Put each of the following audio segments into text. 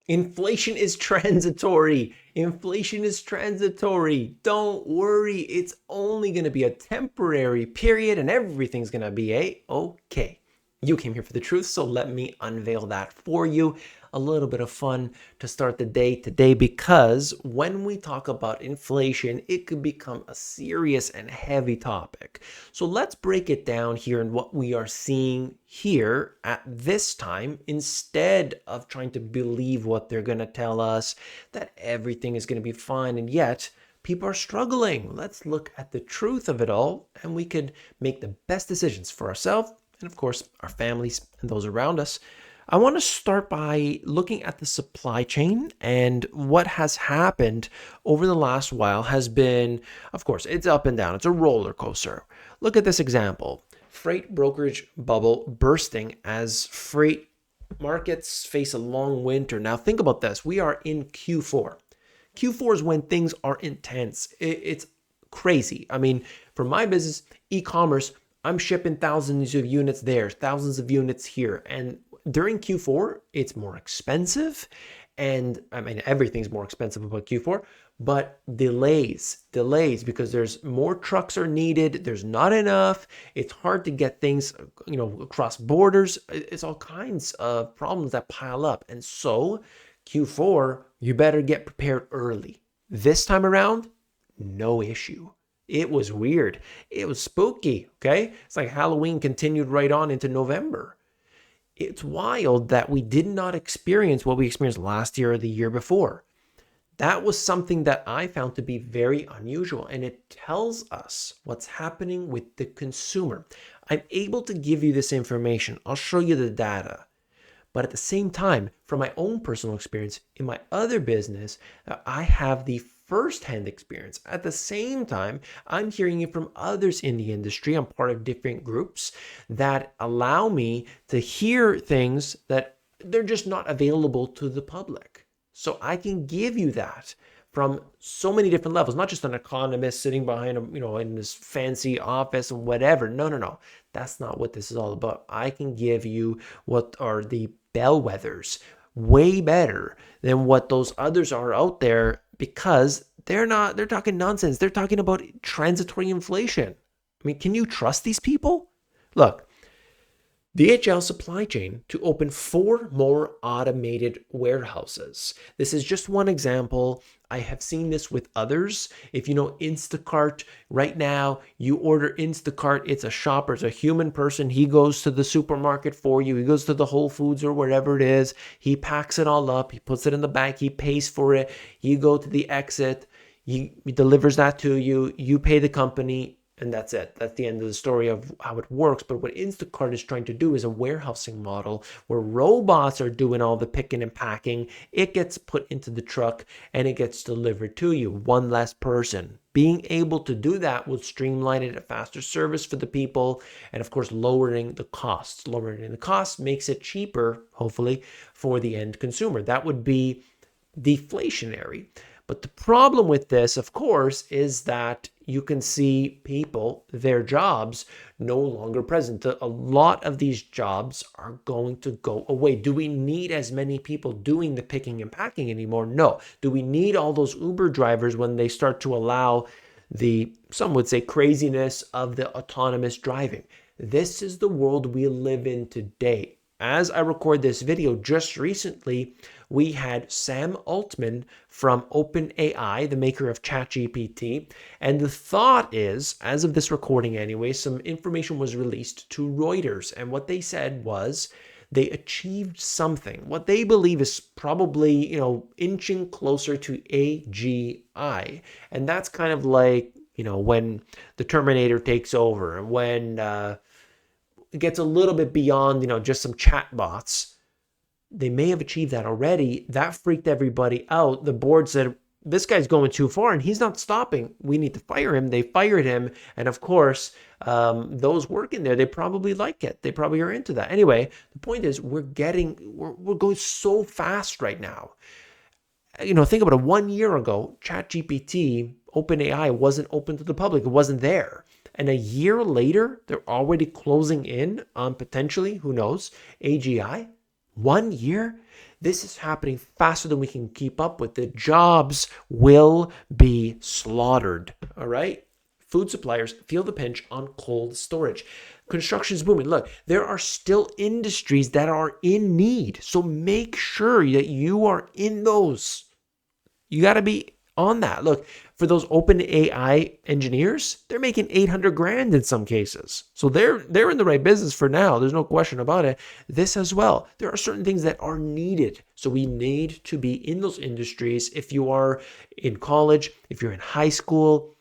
Inflation is transitory. Inflation is transitory. Don't worry. It's only going to be a temporary period and everything's going to be okay. You came here for the truth, so let me unveil that for you. A little bit of fun to start the day today, because when we talk about inflation, it could become a serious and heavy topic. So let's break it down here and what we are seeing here at this time, instead of trying to believe what they're going to tell us, that everything is going to be fine, and yet people are struggling. Let's look at the truth of it all, and we could make the best decisions for ourselves and, of course, our families and those around us. I want to start by looking at the supply chain, and what has happened over the last while has been, of course, it's up and down. It's a roller coaster. Look at this example. Freight brokerage bubble bursting as freight markets face a long winter. Now think about this. We are in Q4. Q4 is when things are intense. It's crazy. I mean, for my business, e-commerce, I'm shipping thousands of units there, thousands of units here. And during Q4, it's more expensive. And I mean, everything's more expensive about Q4, but delays, because there's more trucks are needed. There's not enough. It's hard to get things, across borders. It's all kinds of problems that pile up. And so Q4, you better get prepared early. This time around, no issue. It was weird. It was spooky, okay? It's like Halloween continued right on into November. It's wild that we did not experience what we experienced last year or the year before. That was something that I found to be very unusual, and it tells us what's happening with the consumer. I'm able to give you this information. I'll show you the data. But at the same time, from my own personal experience in my other business, I have the first-hand experience. At the same time, I'm hearing it from others in the industry. I'm part of different groups that allow me to hear things that they're just not available to the public. So I can give you that from so many different levels, not just an economist sitting behind in this fancy office and whatever. No. That's not what this is all about. I can give you what are the bellwethers, way better than what those others are out there, because they're talking nonsense. They're talking about transitory inflation. I mean, can you trust these people? Look, DHL supply chain to open 4 more automated warehouses. This is just one example. I have seen this with others. If you know Instacart, right now you order Instacart, it's a shopper, it's a human person. He goes to the supermarket for you. He goes to the Whole Foods or wherever it is. He packs it all up. He puts it in the bag. He pays for it. You go to the exit. He delivers that to you. You pay the company. And that's it. That's the end of the story of how it works. But what Instacart is trying to do is a warehousing model where robots are doing all the picking and packing. It gets put into the truck and it gets delivered to you. One less person. Being able to do that will streamline it, a faster service for the people, and of course lowering the costs. Lowering the costs makes it cheaper, hopefully, for the end consumer. That would be deflationary. But the problem with this, of course, is that you can see people, their jobs, no longer present. A lot of these jobs are going to go away. Do we need as many people doing the picking and packing anymore? No. Do we need all those Uber drivers when they start to allow some would say, craziness of the autonomous driving? This is the world we live in today. As I record this video, just recently, we had Sam Altman from OpenAI, the maker of ChatGPT. And the thought is, as of this recording anyway, some information was released to Reuters. And what they said was they achieved something, what they believe is probably, inching closer to AGI. And that's kind of like, when the Terminator takes over, and when it gets a little bit beyond, just some chat bots. They may have achieved that already. That freaked everybody out. The board said, this guy's going too far and he's not stopping. We need to fire him. They fired him. And of course, those working there, they probably like it. They probably are into that. Anyway, the point is we're going so fast right now. Think about it. 1 year ago, ChatGPT, OpenAI wasn't open to the public. It wasn't there. And a year later, they're already closing in on potentially, who knows, AGI. 1 year? This is happening faster than we can keep up with. The jobs will be slaughtered. All right. Food suppliers feel the pinch on cold storage. Construction is booming. Look, there are still industries that are in need. So make sure that you are in those. You got to be on that. Look, for those open AI engineers, they're making 800 grand in some cases. So they're in the right business for now. There's no question about it. This as well. There are certain things that are needed. So we need to be in those industries. If you are in college, if you're in high school,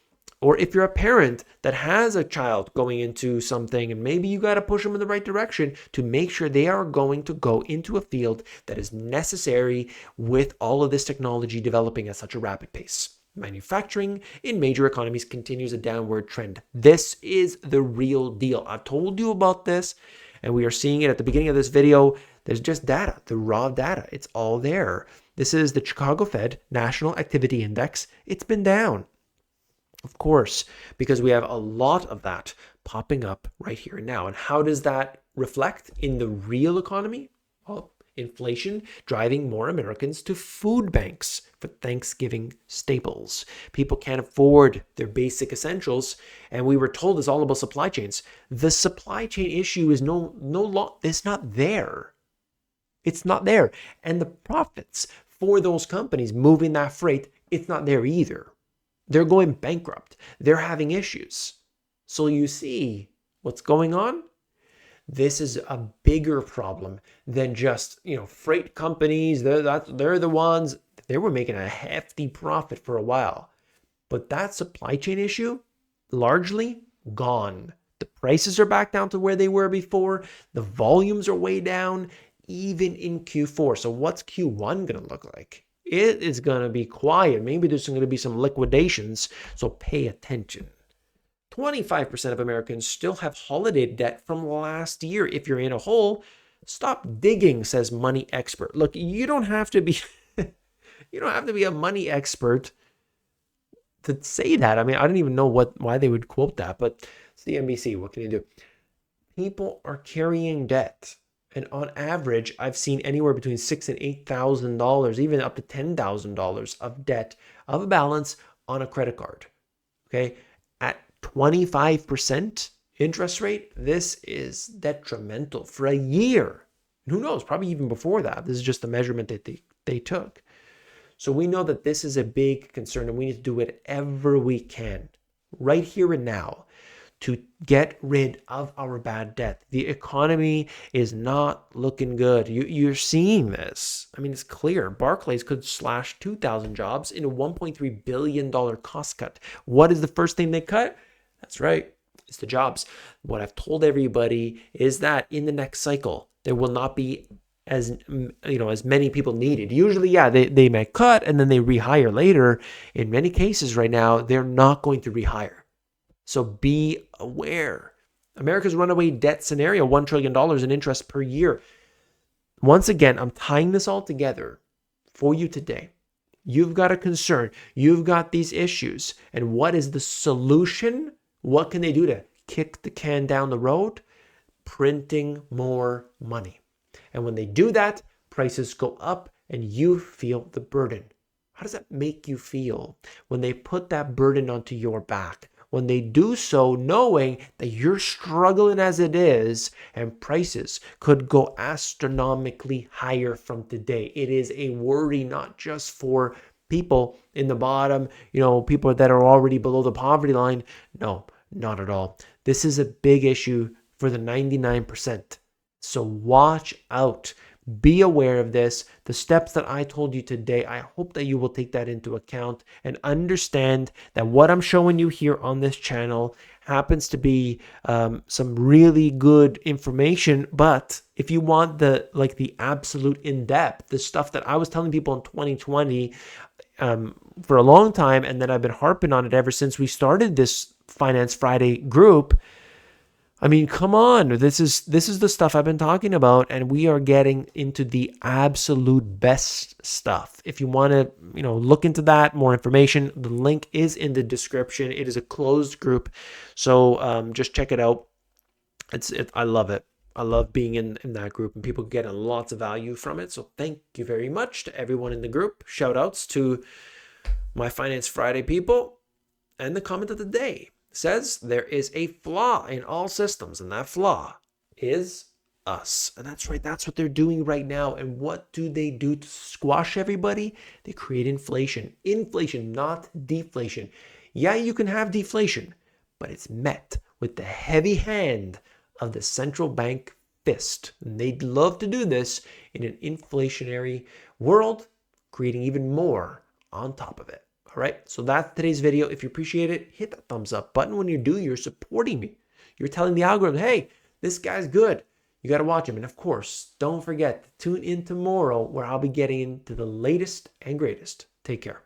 or if you're a parent that has a child going into something and maybe you got to push them in the right direction to make sure they are going to go into a field that is necessary with all of this technology developing at such a rapid pace. Manufacturing in major economies continues a downward trend. This is the real deal. I've told you about this and we are seeing it at the beginning of this video. There's just data, the raw data. It's all there. This is the Chicago Fed National Activity Index. It's been down. Of course, because we have a lot of that popping up right here and now. And how does that reflect in the real economy? Well, inflation driving more Americans to food banks for Thanksgiving staples. People can't afford their basic essentials. And we were told it's all about supply chains. The supply chain issue is it's not there. It's not there. And the profits for those companies moving that freight, it's not there either. They're going bankrupt. They're having issues. So you see what's going on? This is a bigger problem than just, freight companies. They're the ones, they were making a hefty profit for a while. But that supply chain issue, largely gone. The prices are back down to where they were before. The volumes are way down, even in Q4. So what's Q1 going to look like? It is going to be quiet. Maybe there's going to be some liquidations, so pay attention. 25% of Americans still have holiday debt from last year. If you're in a hole, stop digging, says money expert. Look, you don't have to be a money expert to say that. I mean, I don't even know why they would quote that, but CNBC, what can you do? People are carrying debt. And on average, I've seen anywhere between $6,000 and $8,000, even up to $10,000 of debt of a balance on a credit card. Okay, at 25% interest rate, this is detrimental for a year. And who knows? Probably even before that. This is just the measurement that they took. So we know that this is a big concern, and we need to do whatever we can right here and now to get rid of our bad debt. The economy is not looking good. You're seeing this. I mean, it's clear. Barclays could slash 2,000 jobs in a $1.3 billion cost cut. What is the first thing they cut? That's right. It's the jobs. What I've told everybody is that in the next cycle, there will not be as many people needed. Usually, they may cut and then they rehire later. In many cases right now, they're not going to rehire. So be aware. America's runaway debt scenario, $1 trillion in interest per year. Once again, I'm tying this all together for you today. You've got a concern. You've got these issues. And what is the solution? What can they do to kick the can down the road? Printing more money. And when they do that, prices go up and you feel the burden. How does that make you feel when they put that burden onto your back? When they do so knowing that you're struggling as it is and prices could go astronomically higher from today. It is a worry not just for people in the bottom, people that are already below the poverty line. No, not at all. This is a big issue for the 99%. So watch out. Be aware of this. The steps that I told you today, I hope that you will take that into account and understand that what I'm showing you here on this channel happens to be some really good information. But if you want the absolute in-depth, the stuff that I was telling people in 2020 for a long time, and then I've been harping on it ever since we started this Finance Friday group. I mean, come on. This is the stuff I've been talking about, and we are getting into the absolute best stuff. If you want to, look into that, more information, the link is in the description. It is a closed group, so just check it out. I love it. I love being in that group, and people get lots of value from it. So thank you very much to everyone in the group. Shout outs to my Finance Friday people. And the comment of the day says there is a flaw in all systems, and that flaw is us. And that's right. That's what they're doing right now. And what do they do to squash everybody? They create inflation. Inflation, not deflation. Yeah, you can have deflation, but it's met with the heavy hand of the central bank fist. And they'd love to do this in an inflationary world, creating even more on top of it. All right, so that's today's video. If you appreciate it, hit that thumbs up button. When you do, you're supporting me. You're telling the algorithm, hey, this guy's good. You got to watch him. And of course, don't forget to tune in tomorrow where I'll be getting into the latest and greatest. Take care.